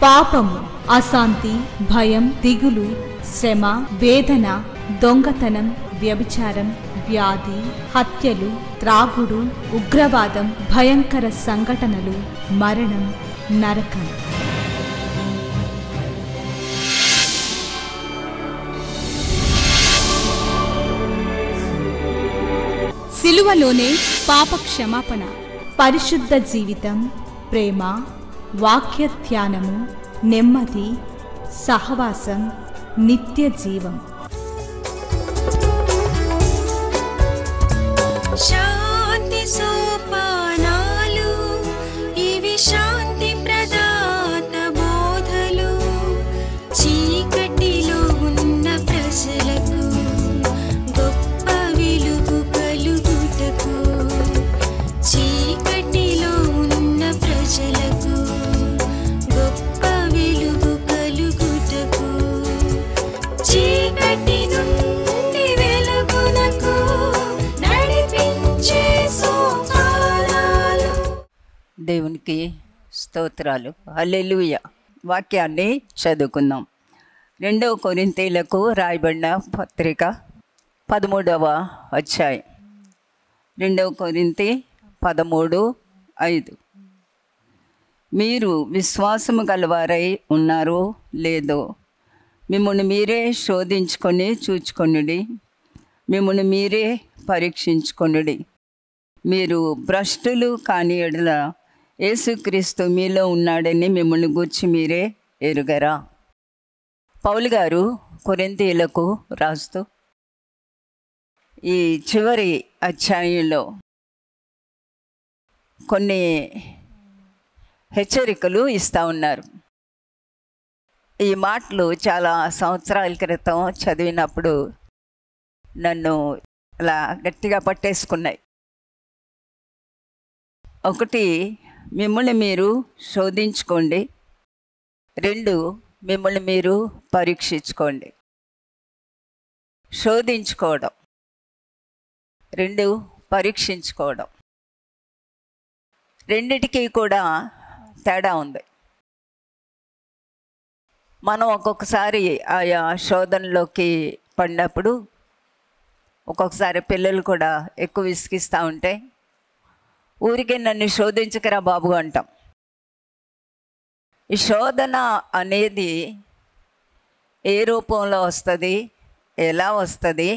పాపము, అశాంతి, భయం, దిగులు, శ్రమ, వేదన, దొంగతనం, వ్యభిచారం, వ్యాధి, హత్యలు, త్రాగుడు, ఉగ్రవాదం, భయంకర సంఘటనలు, మరణం, నరకం. సిలువలోనే పాప క్షమాపణ, పరిశుద్ధ జీవితం, ప్రేమ, వాక్య ధ్యానము, నెమ్మది, సహవాసం, నిత్య జీవం. శాంతి సోపానాలు, ఇవి శాంతి ప్రదాత బోధలు. చీకటిలో ఉన్న ప్రజలకు గొప్ప వెలుగు కలుగుటకు, చీకటిలో ఉన్న ప్రజలకు గొప్ప వెలుగు కలుగుటకు, చీకటి నుండి వెలుగునకు నడిపించే సోపానాలు. దేవునికి స్తోత్రాలు. హల్లెలూయా. వాక్యాన్ని చదువుకుందాం. 2 కొరింథీయులకు రాయబడిన పత్రిక 13వ అధ్యాయం. 2 కొరింథీ 13:5. మీరు విశ్వాసము గలవారై ఉన్నారో లేదో మిమ్మల్ని మీరే శోధించుకొని చూచుకొనుడి, మిమ్మల్ని మీరే పరీక్షించుకొనుడి. మీరు భ్రష్టులు కాని ఎడల యేసుక్రీస్తు మీలో ఉన్నాడని మిమ్మల్ని గూర్చి మీరే ఎరుగరా. పౌలు గారు కొరింథీయులకు రాస్తూ ఈ చివరి అధ్యాయంలో కొన్ని హెచ్చరికలు ఇస్తూ ఉన్నారు. ఈ మాటలు చాలా సంవత్సరాల క్రితం చదివినప్పుడు నన్ను అలా గట్టిగా పట్టేసుకున్నాయి. ఒకటి, మిమ్మల్ని మీరు శోధించుకోండి. 2, మిమ్మల్ని మీరు పరీక్షించుకోండి. శోధించుకోవడం, 2 పరీక్షించుకోవడం, రెండిటికి కూడా తేడా ఉంది. మనం ఒక్కొక్కసారి ఆయా శోధనలోకి పడినప్పుడు ఒక్కొక్కసారి పిల్లలు కూడా ఎక్కువ విసిగిస్తూ ఉంటే ఊరికే నన్ను శోధించకరా బాబు అంటాం. ఈ శోధన అనేది ఏ రూపంలో వస్తుంది, ఎలా వస్తుంది,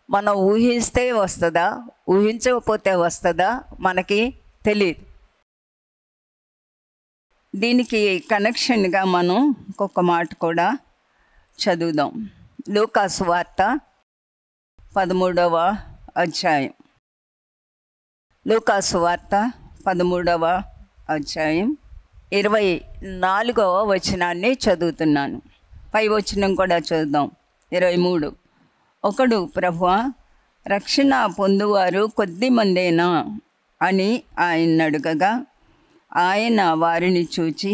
మనం ఊహిస్తే వస్తుందా, ఊహించకపోతే వస్తుందా మనకి తెలియదు. దీనికి కనెక్షన్గా మనం ఇంకొక మాట కూడా చదువుదాం. లూకాసు వార్త 13వ అధ్యాయం. లూకాసు వార్త 13వ అధ్యాయం 24వ వచనాన్ని చదువుతున్నాను. పై వచనం కూడా చదువుదాం. 23. ఒకడు, ప్రభువా, రక్షణ పొందువారు కొద్ది మందేనా అని ఆయన అడగగా, ఆయన వారిని చూచి,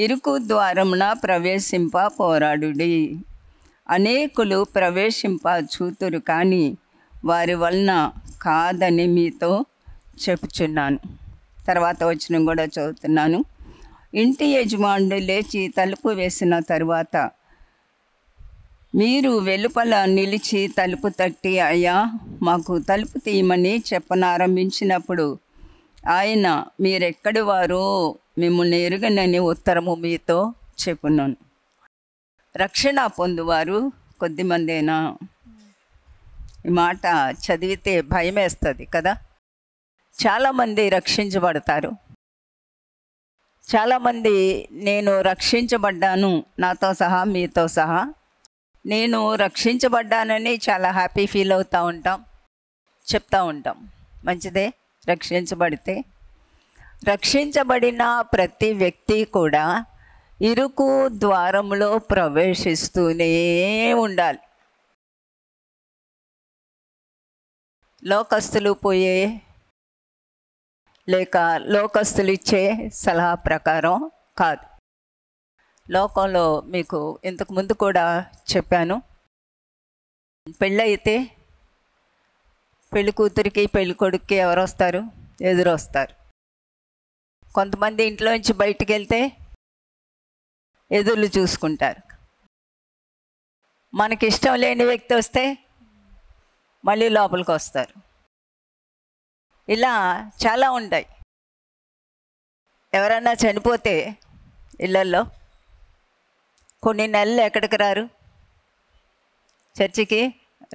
ఇరుకు ద్వారమున ప్రవేశింప పోరాడుడి. అనేకులు ప్రవేశింప చూతురు కానీ వారి వలన కాదని మీతో చెప్పుచున్నాను. తర్వాత వచనం కూడా చదువుతున్నాను. ఇంటి యజమానుడు లేచి తలుపు వేసిన తరువాత మీరు వెలుపల నిలిచి తలుపు తట్టి, అయ్యా మాకు తలుపు తీయమని చెప్పనారంభించినప్పుడు ఆయన, మీరెక్కడి వారో మిమ్మల్ని ఎరుగనని ఉత్తరము మీతో చెప్పున్నాను. రక్షణ పొందువారు కొద్దిమందేనా? ఈ మాట చదివితే భయం వేస్తుంది కదా. చాలామంది రక్షించబడతారు. చాలామంది నేను రక్షించబడ్డాను, నాతో సహా మీతో సహా నేను రక్షించబడ్డానని చాలా హ్యాపీ ఫీల్ అవుతూ ఉంటాం, చెప్తూ ఉంటాం. మంచిదే, రక్షించబడితే. రక్షించబడిన ప్రతి వ్యక్తి కూడా ఇరుకు ద్వారంలో ప్రవేశిస్తూనే ఉండాలి. లోకస్తులు పోయే లేక లోకస్తులు ఇచ్చే సలహా ప్రకారం కాదు. లోకంలో మీకు ఇంతకు ముందు కూడా చెప్పాను, పెళ్ళైతే పెళ్లి కూతురికి పెళ్లి కొడుక్కి ఎవరు వస్తారు? ఎదురొస్తారు. కొంతమంది ఇంట్లో నుంచి బయటికి వెళ్తే ఎదురు చూసుకుంటారు. మనకి ఇష్టం లేని వ్యక్తి వస్తే మళ్ళీ లోపలికి వస్తారు. ఇలా చాలా ఉంటాయి. ఎవరన్నా చనిపోతే ఇళ్ళల్లో కొన్ని నెలలు ఎక్కడికి రారు, చర్చికి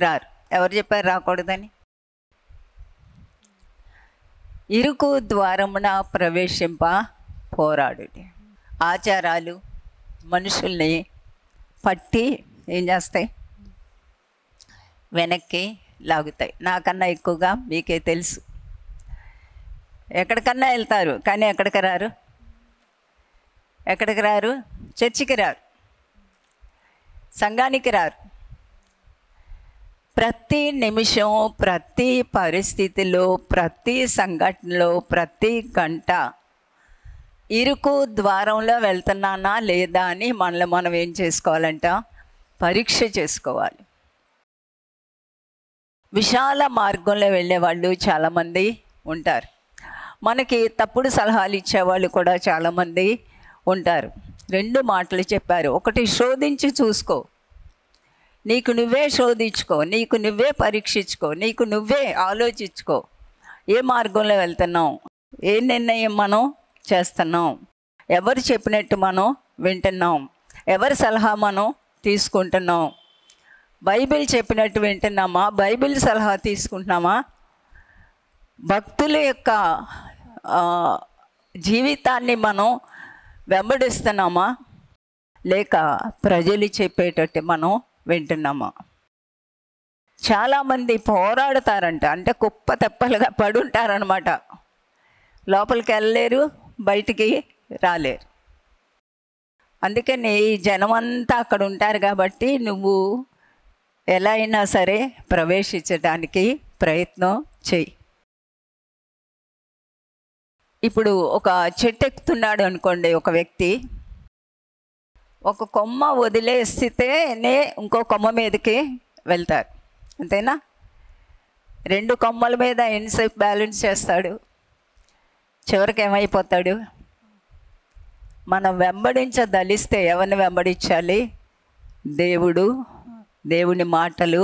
రారు. ఎవరు చెప్పారు రాకూడదని? ఇరుకు ద్వారమున ప్రవేశింప పోరాడు. ఆచారాలు మనుషుల్ని పట్టి ఏం చేస్తాయి? వెనక్కి లాగుతాయి. నాకన్నా ఎక్కువగా మీకే తెలుసు. ఎక్కడికన్నా వెళ్తారు కానీ ఎక్కడికి రారు. ఎక్కడికి రారు? చర్చికి రారు, సంఘానికి రారు. ప్రతి నిమిషం, ప్రతి పరిస్థితిలో, ప్రతి సంఘటనలో, ప్రతి గంట ఇరుకు ద్వారంలో వెళ్తున్నానా లేదా అని మనల్ని మనం ఏం చేసుకోవాలంట? పరీక్ష చేసుకోవాలి. విశాల మార్గంలో వెళ్ళే వాళ్ళు చాలామంది ఉంటారు. మనకి తప్పుడు సలహాలు ఇచ్చేవాళ్ళు కూడా చాలామంది ఉంటారు. 2 మాటలు చెప్పారు. ఒకటి, శోధించి చూసుకో, నీకు నువ్వే శోధించుకో, నీకు నువ్వే పరీక్షించుకో, నీకు నువ్వే ఆలోచించుకో. ఏ మార్గంలో వెళ్తున్నాం, ఏ నిర్ణయం మనం చేస్తున్నాం, ఎవరు చెప్పినట్టు మనం వింటున్నాం, ఎవరి సలహా మనం తీసుకుంటున్నాం, బైబిల్ చెప్పినట్టు వింటున్నామా, బైబిల్ సలహా తీసుకుంటున్నామా, భక్తుల యొక్క జీవితాన్ని మనం వెంబడిస్తున్నామా, లేక ప్రజలు చెప్పేటట్టు మనం వింటున్నామా? చాలామంది పోరాడతారంట, అంటే కుప్ప తెప్పలుగా పడుంటారనమాట. లోపలికి వెళ్ళలేరు, బయటికి రాలేరు. అందుకని ఈ జనమంతా అక్కడ ఉంటారు కాబట్టి నువ్వు ఎలా అయినా సరే ప్రవేశించడానికి ప్రయత్నం చేయి. ఇప్పుడు ఒక చెట్టు ఎక్కుతున్నాడు అనుకోండి ఒక వ్యక్తి, ఒక కొమ్మ వదిలేస్తేనే ఇంకో కొమ్మ మీదకి వెళ్తారు, అంతేనా? 2 కొమ్మల మీద ఎంతసేపు బ్యాలెన్స్ చేస్తాడు? చివరికి ఏమైపోతాడు? మనం వెంబడించదలిస్తే ఎవరిని వెంబడించాలి? దేవుడు, దేవుని మాటలు,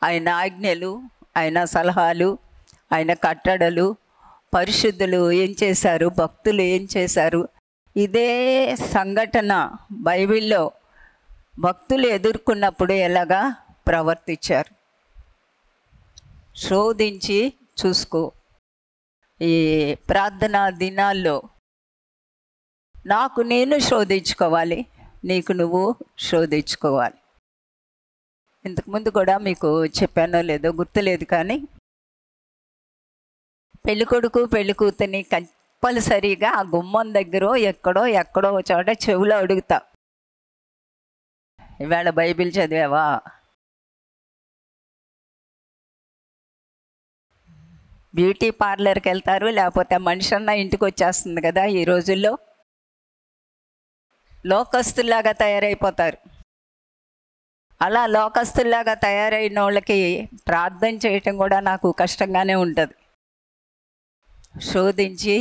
ఆయన ఆజ్ఞలు, ఆయన సలహాలు, ఆయన కట్టడలు, పరిశుద్ధులు ఏం చేశారు, భక్తులు ఏం చేశారు. ఇదే సంఘటన బైబిల్లో భక్తులు ఎదుర్కొన్నప్పుడు ఎలాగా ప్రవర్తించారు. శోధించి చూసుకో. ఈ ప్రార్థనా దినాల్లో నాకు నేను శోధించుకోవాలి, నీకు నువ్వు శోధించుకోవాలి. ఇంతకుముందు కూడా మీకు చెప్పానో లేదో గుర్తులేదు, కానీ పెళ్ళికొడుకు పెళ్ళి కూతుర్ని కంపల్సరీగా ఆ గుమ్మం దగ్గర ఎక్కడో చోట చెవులో అడుగుతా, ఇవాళ బైబిల్ చదివావా? బ్యూటీ పార్లర్కి వెళ్తారు, లేకపోతే మనిషి అన్న ఇంటికి వచ్చేస్తుంది కదా ఈ రోజుల్లో. లోకస్తుల్లాగా తయారైపోతారు. అలా లోకస్తుల్లాగా తయారైన వాళ్ళకి ప్రార్థన చేయటం కూడా నాకు కష్టంగానే ఉంటుంది. శోధించి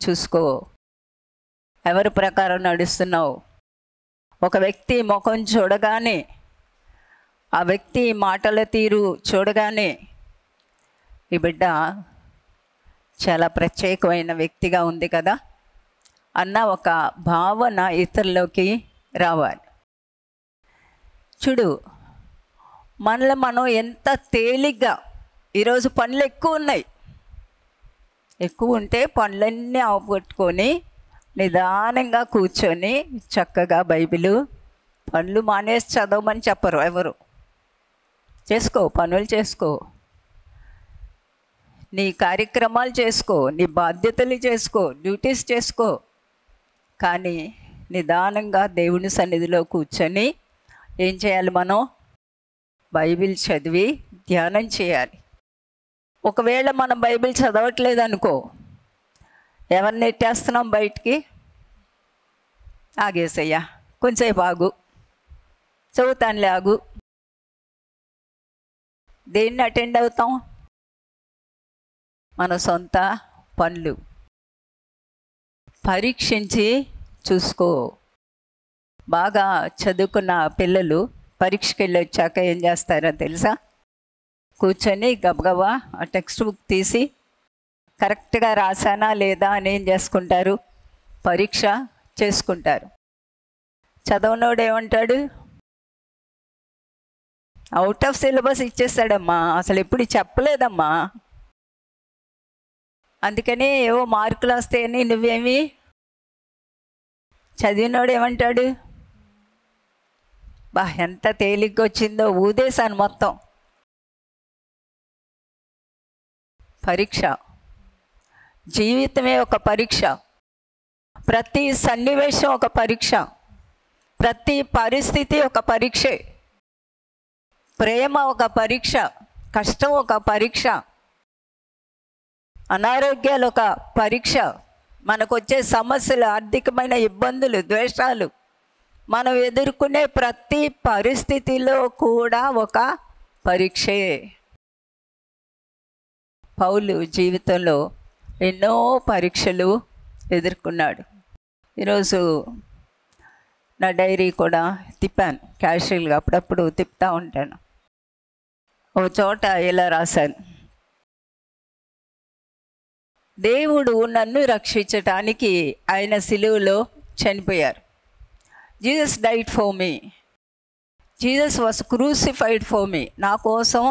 చూసుకో, ఎవరి ప్రకారం నడుస్తున్నావు. ఒక వ్యక్తి ముఖం చూడగానే, ఆ వ్యక్తి మాటల తీరు చూడగానే ఈ బిడ్డ చాలా ప్రత్యేకమైన వ్యక్తిగా ఉంది కదా అన్న ఒక భావన ఇతరులోకి రావాలి. చూడు, మనలో మనం ఎంత తేలిగ్గా, ఈరోజు పనులు ఎక్కువ ఉన్నాయి, ఎక్కువ ఉంటే పనులన్నీ అవగొట్టుకొని నిదానంగా కూర్చొని చక్కగా బైబిలు, పనులు మానేసి చదవమని చెప్పరు ఎవరు. చేసుకో, పనులు చేసుకో, నీ కార్యక్రమాలు చేసుకో, నీ బాధ్యతలు చేసుకో, డ్యూటీస్ చేసుకో. కానీ నిదానంగా దేవుని సన్నిధిలో కూర్చొని ఏం చేయాలి? మనం బైబిల్ చదివి ధ్యానం చేయాలి. ఒకవేళ మనం బైబిల్ చదవట్లేదు అనుకో, ఎవరిని నెట్టేస్తున్నాం బయటికి? ఆగేసయ్యా, కొంచెంసేపు ఆగు, చదువుతానులే, ఆగు. దేన్ని అటెండ్ అవుతాం? మన సొంత పనులు. పరీక్షించి చూసుకో. బాగా చదువుకున్న పిల్లలు పరీక్షకి వెళ్ళి వచ్చాక ఏం చేస్తారో తెలుసా? కూర్చొని గబగబా ఆ టెక్స్ట్ బుక్ తీసి కరెక్ట్గా రాసానా లేదా అని ఏం చేసుకుంటారు? పరీక్ష చేసుకుంటారు. చదవనోడు ఏమంటాడు? అవుట్ ఆఫ్ సిలబస్ ఇచ్చేస్తాడమ్మా, అసలు ఎప్పుడు చెప్పలేదమ్మా, అందుకనే ఏవో మార్కులు వస్తాయని నువ్వేమి. చదివినోడు ఏమంటాడు? బా ఎంత తేలిగ్గా వచ్చిందో, ఊదేశాను మొత్తం. పరీక్ష, జీవితమే ఒక పరీక్ష. ప్రతి సన్నివేశం ఒక పరీక్ష, ప్రతి పరిస్థితి ఒక పరీక్షే. ప్రేమ ఒక పరీక్ష, కష్టం ఒక పరీక్ష, అనారోగ్యాలు ఒక పరీక్ష, మనకు వచ్చే సమస్యలు, ఆర్థికమైన ఇబ్బందులు, ద్వేషాలు, మనం ఎదుర్కొనే ప్రతి పరిస్థితిలో కూడా ఒక పరీక్షే. పౌలు జీవితంలో ఎన్నో పరీక్షలు ఎదుర్కొన్నాడు. ఈరోజు నా డైరీ కూడా తిప్పాను, క్యాషువల్గా అప్పుడప్పుడు తిప్పుతూ ఉంటాను. ఓ చోట ఇలా రాశాను, దేవుడు నన్ను రక్షించటానికి ఆయన సిలువలో చనిపోయారు. Jesus died for me, Jesus was crucified for me. నా కోసం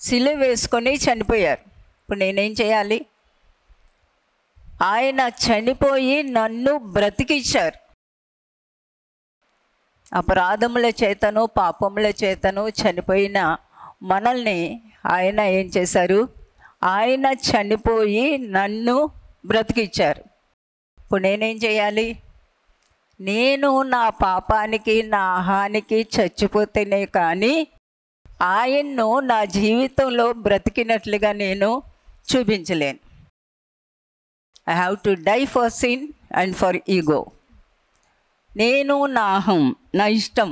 సిలువ వేసుకొని చనిపోయారు. ఇప్పుడు నేనేం చేయాలి? ఆయన చనిపోయి నన్ను బ్రతికించారు. అపరాధముల చేతను పాపముల చేతను చనిపోయిన మనల్ని ఆయన ఏం చేశారు? ఆయన చనిపోయి నన్ను బ్రతికించారు. ఇప్పుడు నేనేం చేయాలి? నేను నా పాపానికి నా హానికి చచ్చిపోతేనే కానీ ఆయన్ను నా జీవితంలో బ్రతికినట్లుగా నేను చూపించలేను. I have to die for sin and for ego. నేను, నా అహం, నా ఇష్టం,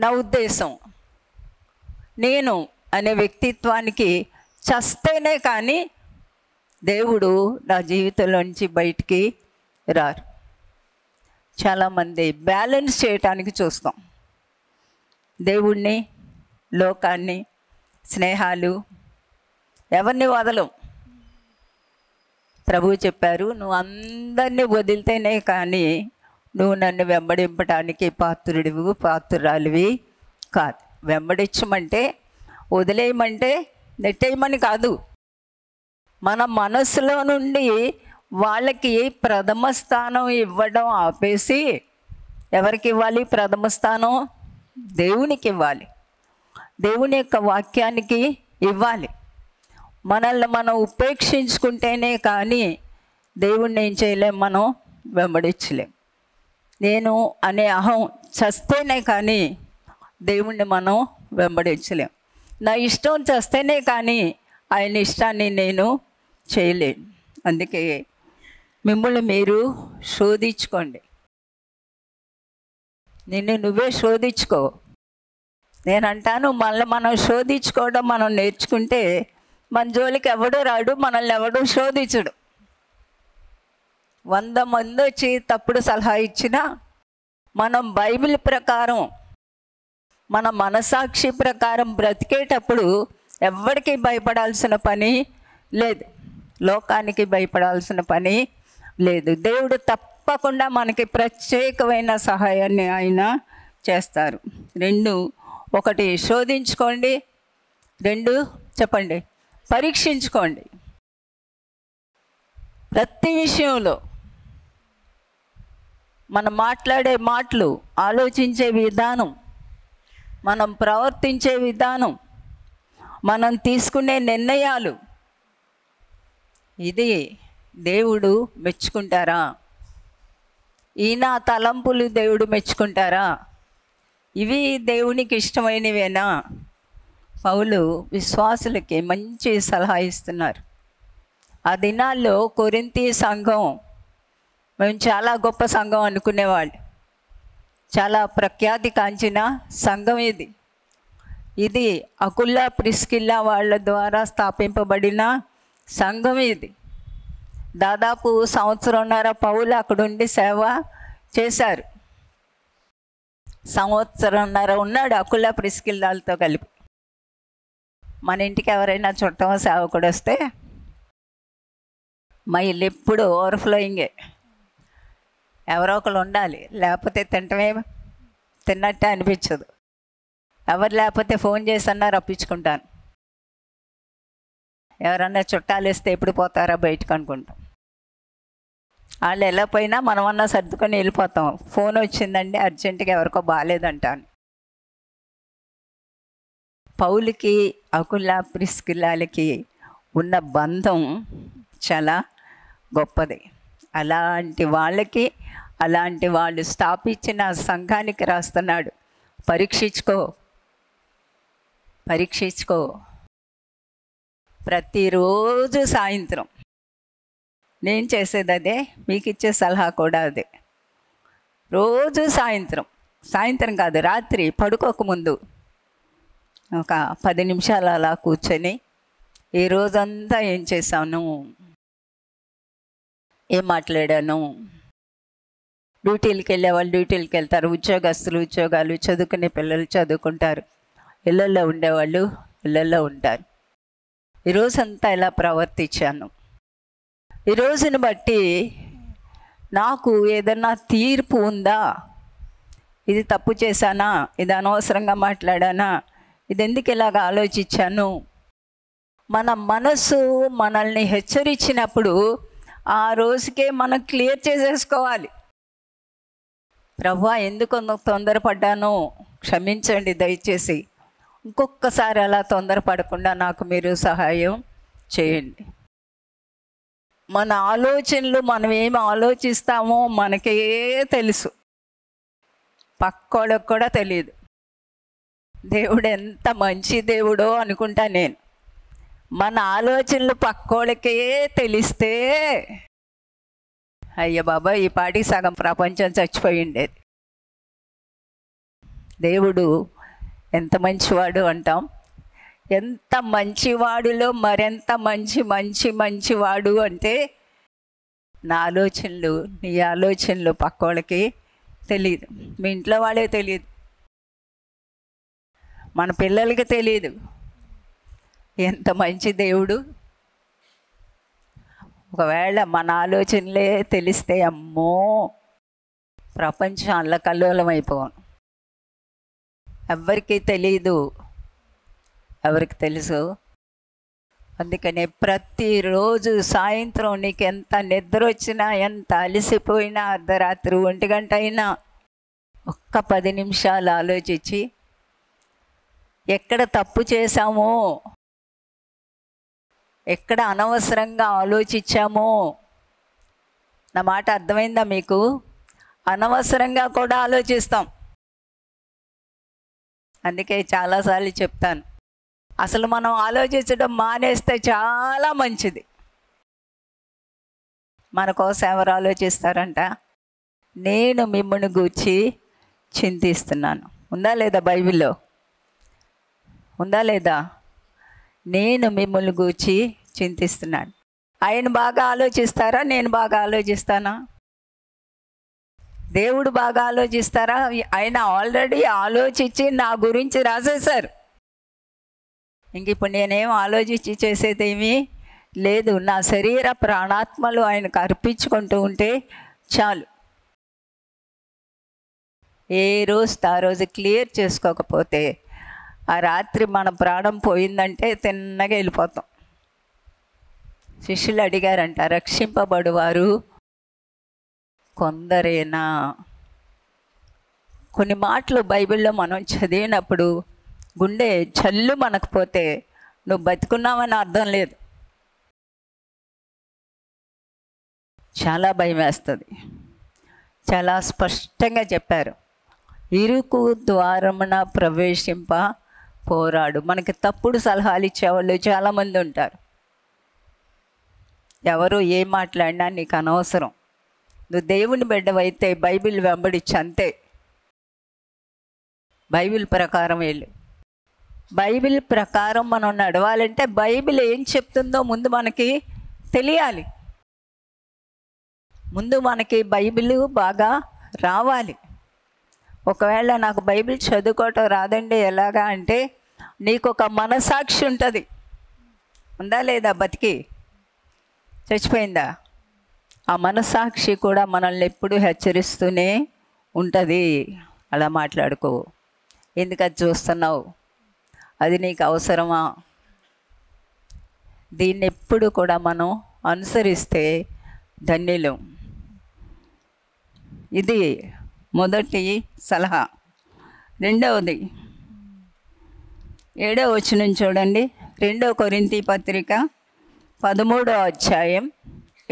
నా ఉద్దేశం, నేను అనే వ్యక్తిత్వానికి చస్తేనే కానీ దేవుడు నా జీవితంలోంచి బయటికి రారు. చాలామంది బ్యాలెన్స్ చేయటానికి చూస్తాం. దేవుణ్ణి, లోకాన్ని, స్నేహాలు, ఎవరిని వదలం. ప్రభువు చెప్పారు, నువ్వు అందరినీ వదిలితేనే కానీ నువ్వు నన్ను వెంబడింపడానికి పాత్రుడివి, పాత్రురాలివి కాదు. వెంబడించమంటే, వదిలేయమంటే నెట్టేయమని కాదు. మన మనసులో నుండి వాళ్ళకి ప్రథమ స్థానం ఇవ్వడం ఆపేసి ఎవరికి ఇవ్వాలి? ప్రథమ స్థానం దేవునికి ఇవ్వాలి, దేవుని యొక్క వాక్యానికి ఇవ్వాలి. మనల్ని మనం ఉపేక్షించుకుంటేనే కానీ దేవుణ్ణి ఏం చేయలేం, మనం వెంబడించలేం. నేను అనే అహం చస్తేనే కానీ దేవుణ్ణి మనం వెంబడించలేం. నా ఇష్టం చస్తేనే కానీ ఆయన ఇష్టాన్ని నేను చేయలేను. అందుకే మిమ్మల్ని మీరు శోధించుకోండి. నిన్ను నువ్వే శోధించుకో. నేనంటాను, మళ్ళీ మనం శోధించుకోవడం మనం నేర్చుకుంటే మన జోలికి ఎవడూ రాడు, మనల్ని ఎవడూ శోధించడు. 100 మంది వచ్చి తప్పుడు సలహా ఇచ్చినా మనం బైబిల్ ప్రకారం, మన మనసాక్షి ప్రకారం బ్రతికేటప్పుడు ఎవరికి భయపడాల్సిన పని లేదు, లోకానికి భయపడాల్సిన పని లేదు. దేవుడు తప్పకుండా మనకి ప్రత్యేకమైన సహాయాన్ని ఆయన చేస్తారు. 2, 1 శోధించుకోండి, 2 చెప్పండి పరీక్షించుకోండి. ప్రతి విషయంలో మనం మాట్లాడే మాటలు, ఆలోచించే విధానం, మనం ప్రవర్తించే విధానం, మనం తీసుకునే నిర్ణయాలు, ఇది దేవుడు మెచ్చుకుంటారా? ఈయన తలంపులు దేవుడు మెచ్చుకుంటారా? ఇవి దేవునికి ఇష్టమైనవేనా? పౌలు విశ్వాసులకి మంచి సలహా ఇస్తున్నారు. ఆ దినాల్లో కొరింథీ సంఘం, మేము చాలా గొప్ప సంఘం అనుకునేవాళ్ళు. చాలా ప్రఖ్యాతి కాంచిన సంఘం ఇది. ఇది అకుల్లా ప్రిస్కిల్లా వాళ్ళ ద్వారా స్థాపింపబడిన సంఘం ఇది. దాదాపు 1.5 సంవత్సరం పౌలు అక్కడుండి సేవ చేశారు. సంవత్సరంన్నర ఉన్నాడు అకుల ప్రిస్కిల్లాలతో కలిపి. మన ఇంటికి ఎవరైనా చుట్టం సేవకుడు వస్తే మా ఇల్లు ఎప్పుడు ఓవర్ఫ్లోయింగే, ఎవరో ఒకరు ఉండాలి, లేకపోతే తిన్నట్టే అనిపించదు. ఎవరు లేకపోతే ఫోన్ చేసన్నా రప్పించుకుంటాను. ఎవరన్నా చుట్టాలు ఇస్తే ఎప్పుడు పోతారా బయటకు అనుకుంటాం. వాళ్ళు వెళ్ళకపోయినా మనమన్నా సర్దుకొని వెళ్ళిపోతాం. ఫోన్ వచ్చిందండి అర్జెంటుగా ఎవరికో బాగాలేదంటాను. పౌలుకి అకుల ప్రిస్కిల్లాలకి ఉన్న బంధం చాలా గొప్పది. అలాంటి వాళ్ళకి, అలాంటి వాళ్ళు స్థాపించిన సంఘానికి రాస్తున్నాడు, పరీక్షించుకో. ప్రతిరోజు సాయంత్రం నేను చేసేది అదే, మీకు ఇచ్చే సలహా కూడా అదే. రోజు సాయంత్రం కాదు, రాత్రి పడుకోకముందు ఒక 10 నిమిషాలు అలా కూర్చొని ఈ రోజంతా ఏం చేశాను, ఏం మాట్లాడాను. డ్యూటీలకు వెళ్ళే వాళ్ళు డ్యూటీలకు వెళ్తారు, ఉద్యోగస్తులు ఉద్యోగాలు, చదువుకునే పిల్లలు చదువుకుంటారు, ఇళ్ళల్లో ఉండేవాళ్ళు ఇళ్ళల్లో ఉంటారు. ఈరోజంతా ఇలా ప్రవర్తించాను. ఈ రోజుని బట్టి నాకు ఏదన్నా తీర్పు ఉందా, ఇది తప్పు చేశానా, ఇది అనవసరంగా మాట్లాడానా, ఇది ఎందుకు ఇలాగ ఆలోచించాను. మన మనసు మనల్ని హెచ్చరించినప్పుడు ఆ రోజుకే మనం క్లియర్ చేసేసుకోవాలి. ప్రభువా ఎందుకు తొందరపడ్డానో క్షమించండి దయచేసి, ఇంకొకసారి అలా తొందరపడకుండా నాకు మీరు సహాయం చేయండి. మన ఆలోచనలు మనం ఏమి ఆలోచిస్తామో మనకే తెలుసు, పక్కోళ్ళకు కూడా తెలియదు. దేవుడు ఎంత మంచి దేవుడో అనుకుంటా నేను. మన ఆలోచనలు పక్కోళ్ళకే తెలిస్తే అయ్య బాబా ఈ పాటికి సగం ప్రపంచం చచ్చిపోయి ఉండేది. దేవుడు ఎంత మంచివాడు అంటాం. ఎంత మంచివాడులో మరెంత మంచివాడు అంటే నా ఆలోచనలు, నీ ఆలోచనలు పక్కోళ్ళకి తెలియదు. మీ ఇంట్లో వాళ్ళే తెలియదు, మన పిల్లలకి తెలియదు. ఎంత మంచి దేవుడు. ఒకవేళ మన ఆలోచనలే తెలిస్తే అమ్మో ప్రపంచం అల్లకల్లోలం అయిపోను. ఎవరికి తెలియదు, ఎవరికి తెలుసు. అందుకనే ప్రతిరోజు సాయంత్రం నీకు ఎంత నిద్ర వచ్చినా, ఎంత అలసిపోయినా, అర్ధరాత్రి 1 గంట అయినా ఒక్క 10 నిమిషాలు ఆలోచించి ఎక్కడ తప్పు చేశామో, ఎక్కడ అనవసరంగా ఆలోచించామో. నా మాట అర్థమైందా మీకు? అనవసరంగా కూడా ఆలోచిస్తాం. అందుకే చాలాసార్లు చెప్తాను, అసలు మనం ఆలోచించడం మానేస్తే చాలా మంచిది. మన కోసం ఎవరు ఆలోచిస్తారంట? నేను మిమ్మల్ని గూర్చి చింతిస్తున్నాను. ఉందా లేదా? బైబిల్లో ఉందా లేదా? నేను మిమ్మల్ని గూర్చి చింతిస్తున్నాను. ఆయన బాగా ఆలోచిస్తారా, నేను బాగా ఆలోచిస్తానా? దేవుడు బాగా ఆలోచిస్తారా? ఆయన ఆల్రెడీ ఆలోచించి నా గురించి రాసేశారు. ఇంక ఇప్పుడు నేనేం ఆలోచించి చేసేదేమీ లేదు. నా శరీర ప్రాణాత్మలు ఆయనకు అర్పించుకుంటూ ఉంటే చాలు. ఏ రోజు ఆ రోజు క్లియర్ చేసుకోకపోతే ఆ రాత్రి మన ప్రాణం పోయిందంటే తిన్నగా వెళ్ళిపోతాం. శిష్యులు అడిగారంట, రక్షింపబడువారు కొందరేనా? కొన్ని మాటలు బైబిల్లో మనం చదివినప్పుడు గుండె చల్లు మనకపోతే నువ్వు బతుకున్నావని అర్థం లేదు. చాలా భయం వేస్తుంది. చాలా స్పష్టంగా చెప్పారు, ఇరుకు ద్వారమున ప్రవేశింప పోరాడు. మనకి తప్పుడు సలహాలు ఇచ్చేవాళ్ళు చాలామంది ఉంటారు. ఎవరు ఏం మాట్లాడినా నీకు అనవసరం, నువ్వు దేవుని బిడ్డవైతే బైబిల్ వెంబడించి అంతే, బైబిల్ ప్రకారం వెళ్ళు. బైబిల్ ప్రకారం మనం నడవాలంటే బైబిల్ ఏం చెప్తుందో ముందు మనకి తెలియాలి. ముందు మనకి బైబిల్ బాగా రావాలి. ఒకవేళ నాకు బైబిల్ చదువుకోవటం రాదండి ఎలాగా అంటే, నీకు ఒక మనసాక్షి ఉంటుంది. ఉందా లేదా? బతికి చచ్చిపోయిందా? ఆ మనసాక్షి కూడా మనల్ని ఎప్పుడూ హెచ్చరిస్తూనే ఉంటుంది. అలా మాట్లాడుకో, ఎందుకు అది చూస్తున్నావు, అది నీకు అవసరమా? దీన్ని ఎప్పుడు కూడా మనం అనుసరిస్తే ధన్యులం. ఇది మొదటి సలహా. రెండవది 7వ వచనం చూడండి. 2 కొరింథీ పత్రిక 13వ అధ్యాయం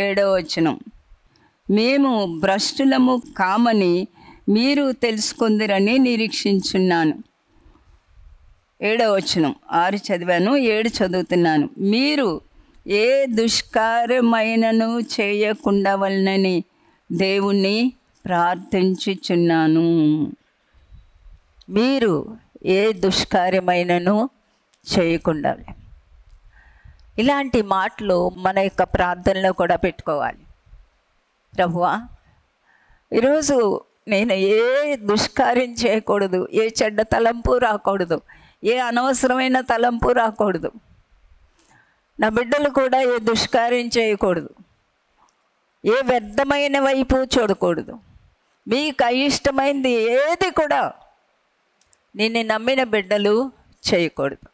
7వ వచనం. మేము భ్రష్టులము కామని మీరు తెలుసుకుందిరని నిరీక్షించున్నాను. 7వ వచనం. 6 చదివాను, 7 చదువుతున్నాను. మీరు ఏ దుష్కార్యమైనను చేయకుండా వలనని దేవుణ్ణి ప్రార్థించుచున్నాను. మీరు ఏ దుష్కార్యమైనను చేయకుండా. ఇలాంటి మాటలు మన యొక్క ప్రార్థనలో కూడా పెట్టుకోవాలి. ప్రభువా, ఈరోజు నేను ఏ దుష్కార్యం చేయకూడదు, ఏ చెడ్డ తలంపు రాకూడదు, ఏ అనవసరమైన తలంపు రాకూడదు. నా బిడ్డలు కూడా ఏ దుష్కార్యం చేయకూడదు, ఏ వ్యర్థమైన వైపు చూడకూడదు. మీకు అయిష్టమైంది ఏది కూడా నిన్ను నమ్మిన బిడ్డలు చేయకూడదు.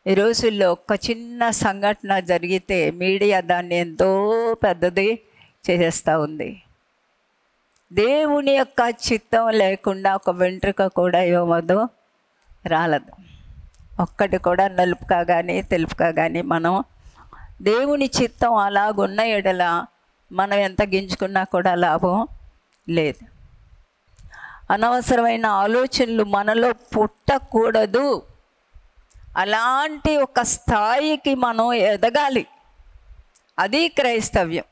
ఈ రోజుల్లో ఒక చిన్న సంఘటన జరిగితే మీడియా దాన్ని ఎంతో పెద్దది చేసేస్తూ ఉంది. దేవుని యొక్క చిత్తం లేకుండా ఒక వెంట్రుక కూడా ఏమదో రాలదు. ఒక్కటి కూడా నలుపుగా కానీ తెలుపుగా కానీ మనం దేవుని చిత్తం అలాగున్న ఎడల మనం ఎంత గింజుకున్నా కూడా లాభం లేదు. అనవసరమైన ఆలోచనలు మనలో పుట్టకూడదు. అలాంటి ఒక స్థాయికి మనం ఎదగాలి. అది క్రైస్తవ్యం.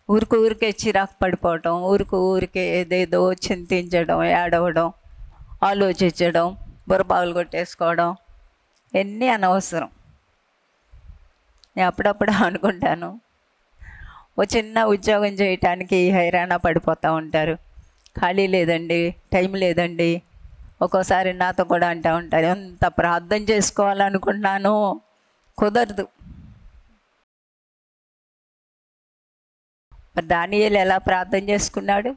ఊరికే చిరాకు పడిపోవటం, ఊరికే ఏదేదో చింతించడం, ఏడవడం, ఆలోచించడం, బుర్రబాగులు కొట్టేసుకోవడం ఎన్ని అనవసరం. నేను అప్పుడప్పుడు అనుకుంటాను, ఓ చిన్న ఉద్యోగం చేయటానికి హైరాణ పడిపోతూ ఉంటారు. ఖాళీ లేదండి, టైం లేదండి. ఒక్కోసారి నాతో కూడా అంటూ ఉంటారు, ఎంత ప్రార్థన చేసుకోవాలనుకుంటున్నాను, కుదరదు. మరి దానియేలు ఎలా ప్రార్థన చేసుకున్నాడు?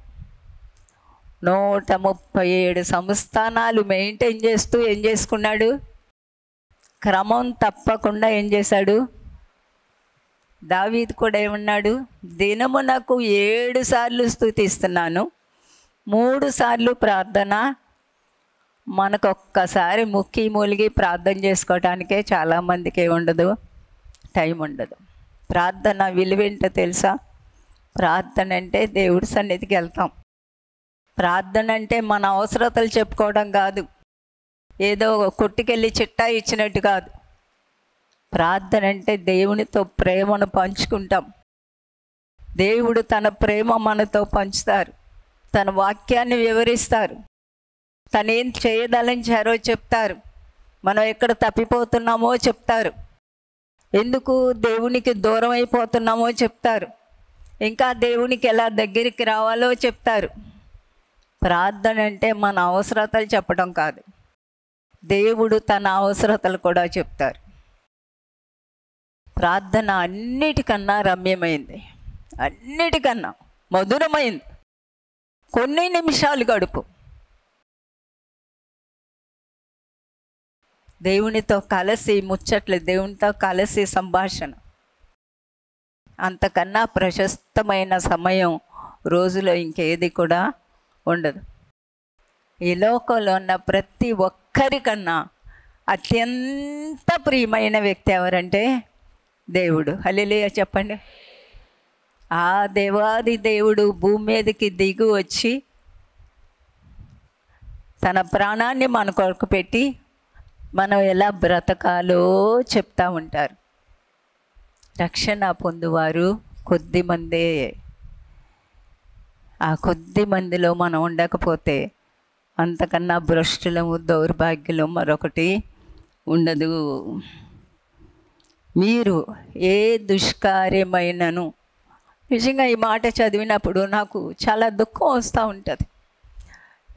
137 సంస్థానాలు మెయింటైన్ చేస్తూ ఏం చేసుకున్నాడు? క్రమం తప్పకుండా ఏం చేశాడు? దావీదు కూడా ఏమన్నాడు? దినమునకు 7 సార్లు స్తుతిస్తున్నాను, 3 సార్లు ప్రార్థన. మనకు ఒక్కసారి ముక్కి మూలిగి ప్రార్థన చేసుకోవటానికే చాలామందికి ఉండదు, టైం ఉండదు. ప్రార్థన విలువేంటో తెలుసా? ప్రార్థన అంటే దేవుడి సన్నిధికి వెళ్తాం. ప్రార్థన అంటే మన అవసరతలు చెప్పుకోవడం కాదు, ఏదో కొట్టుకెళ్ళి చిట్టా ఇచ్చినట్టు కాదు. ప్రార్థన అంటే దేవునితో ప్రేమను పంచుకుంటాం. దేవుడు తన ప్రేమ మనతో పంచుతారు, తన వాక్యాన్ని వివరిస్తారు, తను ఏం చేయదలించారో చెప్తారు, మనం ఎక్కడ తప్పిపోతున్నామో చెప్తారు, ఎందుకు దేవునికి దూరం అయిపోతున్నామో చెప్తారు, ఇంకా దేవునికి ఎలా దగ్గరికి రావాలో చెప్తారు. ప్రార్థన అంటే మన అవసరతలు చెప్పడం కాదు, దేవుడు తన అవసరతలు కూడా చెప్తారు. ప్రార్థన అన్నిటికన్నా రమ్యమైంది, అన్నిటికన్నా మధురమైంది. కొన్ని నిమిషాలు గడుపు దేవునితో కలిసి ముచ్చట్లు, దేవునితో కలిసి సంభాషణ. అంతకన్నా ప్రశస్తమైన సమయం రోజులో ఇంకేది కూడా ఉండదు. ఈ లోకంలో ఉన్న ప్రతి ఒక్కరికన్నా అత్యంత ప్రియమైన వ్యక్తి ఎవరంటే దేవుడు. హల్లెలూయా చెప్పండి. ఆ దేవాది దేవుడు భూమి మీదకి దిగి వచ్చి తన ప్రాణాన్ని మన కొరకు పెట్టి మనం ఎలా బ్రతకాలో చెప్తా ఉంటారు. రక్షణ పొందువారు కొద్దిమందే. ఆ కొద్ది మందిలో మనం ఉండకపోతే అంతకన్నా భ్రష్టులము, దౌర్భాగ్యులు మరొకటి ఉండదు. మీరు ఏ దుష్కార్యమైనను నిజంగా ఈ మాట చదివినప్పుడు నాకు చాలా దుఃఖం వస్తూ ఉంటుంది.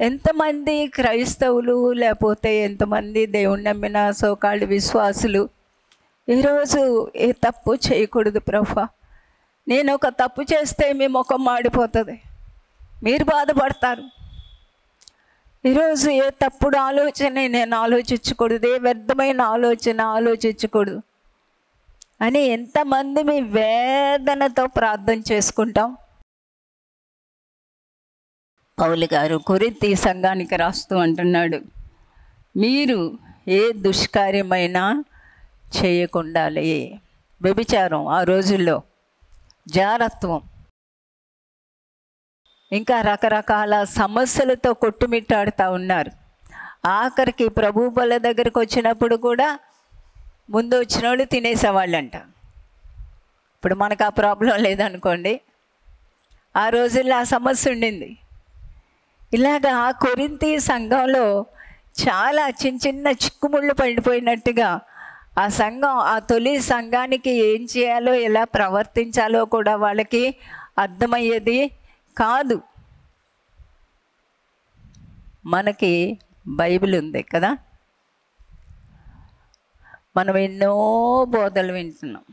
ఎంతమంది క్రైస్తవులు లేకపోతే ఎంతమంది దేవుణ్ణి నమ్మిన సోకాళ్ళు విశ్వాసులు ఈరోజు ఏ తప్పు చేయకూడదు ప్రభా, నేను ఒక తప్పు చేస్తే మీ ముఖం మాడిపోతుంది, మీరు బాధపడతారు. ఈరోజు ఏ తప్పుడు ఆలోచన నేను ఆలోచించకూడదు, ఏ వ్యర్థమైన ఆలోచన ఆలోచించకూడదు అని ఎంతమంది మీ వేదనతో ప్రార్థన చేసుకుంటాం. పౌలు గారు కొరింథీ సంఘానికి రాస్తూ అంటున్నాడు, మీరు ఏ దుష్కార్యమైనా చేయకుండాలి. వ్యభిచారం ఆ రోజుల్లో, జారత్వం, ఇంకా రకరకాల సమస్యలతో కొట్టుమిట్టాడుతూ ఉన్నారు. ఆఖరికి ప్రభు బల దగ్గరికి వచ్చినప్పుడు కూడా ముందు వచ్చిన వాళ్ళు తినేసేవాళ్ళంట. ఇప్పుడు మనకు ఆ ప్రాబ్లం లేదనుకోండి, ఆ రోజుల్లో ఆ సమస్య ఉండింది. ఇలాగా కొరింథీ సంఘంలో చాలా చిన్న చిన్న చిక్కుముళ్ళు పడిపోయినట్టుగా ఆ సంఘం, ఆ తొలి సంఘానికి ఏం చేయాలో ఎలా ప్రవర్తించాలో కూడా వాళ్ళకి అర్థమయ్యేది కాదు. మనకి బైబిల్ ఉంది కదా, మనం ఎన్నో బోధలు వింటున్నాం,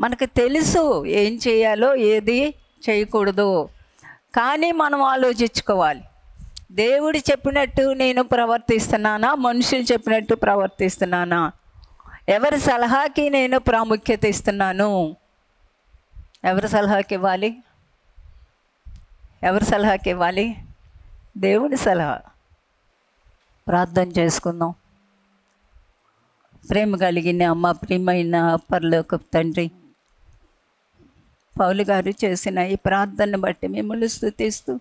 మనకు తెలుసు ఏం చేయాలో ఏది చేయకూడదు. కానీ మనం ఆలోచించుకోవాలి, దేవుడు చెప్పినట్టు నేను ప్రవర్తిస్తున్నానా, మనుషులు చెప్పినట్టు ప్రవర్తిస్తున్నానా, ఎవరి సలహాకి నేను ప్రాముఖ్యత ఇస్తున్నాను. ఎవరి సలహాకి ఇవ్వాలి? ఎవరి సలహాకి ఇవ్వాలి? దేవుని సలహా. ప్రార్థన చేసుకుందాం. ప్రేమ కలిగిన అమ్మ, ప్రియమైన పరలోకపు తండ్రి, పౌలు గారు చేసిన ఈ ప్రార్థనను బట్టి మిమ్మల్ని స్తుతిస్తూ,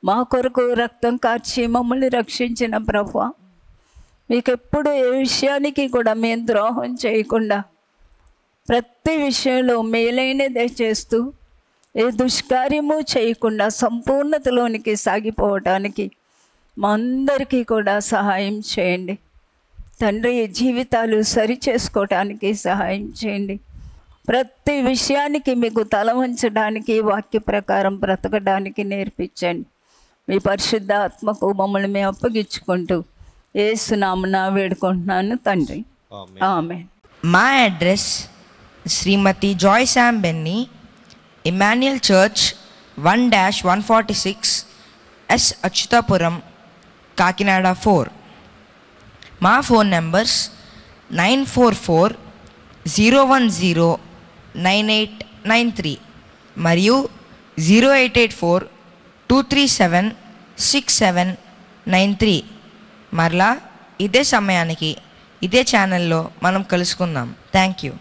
మా కొరకు రక్తం కార్చి మమ్మల్ని రక్షించిన ప్రభువా, మీకు ఎప్పుడు ఏ విషయానికి కూడా మేము ద్రోహం చేయకుండా ప్రతి విషయంలో మేలైనదే చేస్తూ ఏ దుష్కార్యము చేయకుండా సంపూర్ణతలోనికి సాగిపోవటానికి మా అందరికీ కూడా సహాయం చేయండి తండ్రి. జీవితాలు సరి చేసుకోవటానికి సహాయం చేయండి. ప్రతి విషయానికి మీకు తల వంచడానికి, వాక్య ప్రకారం బ్రతకడానికి నేర్పించండి. మీ పరిశుద్ధ ఆత్మకు మమ్మల్ని మేము అప్పగించుకుంటూ యేసు నామమున వేడుకుంటున్నాను తండ్రి, ఆమేన్. మా address Shrimati Joy Sam Benny, Emmanuel church 1-146 S Achyutapuram, Kakinada 4. మా ఫోన్ నంబర్స్ 944-010-9893 మరియు 0884-237-6793. మరలా ఇదే సమయానికి ఇదే ఛానల్లో మనం కలుసుకుందాం. Thank you.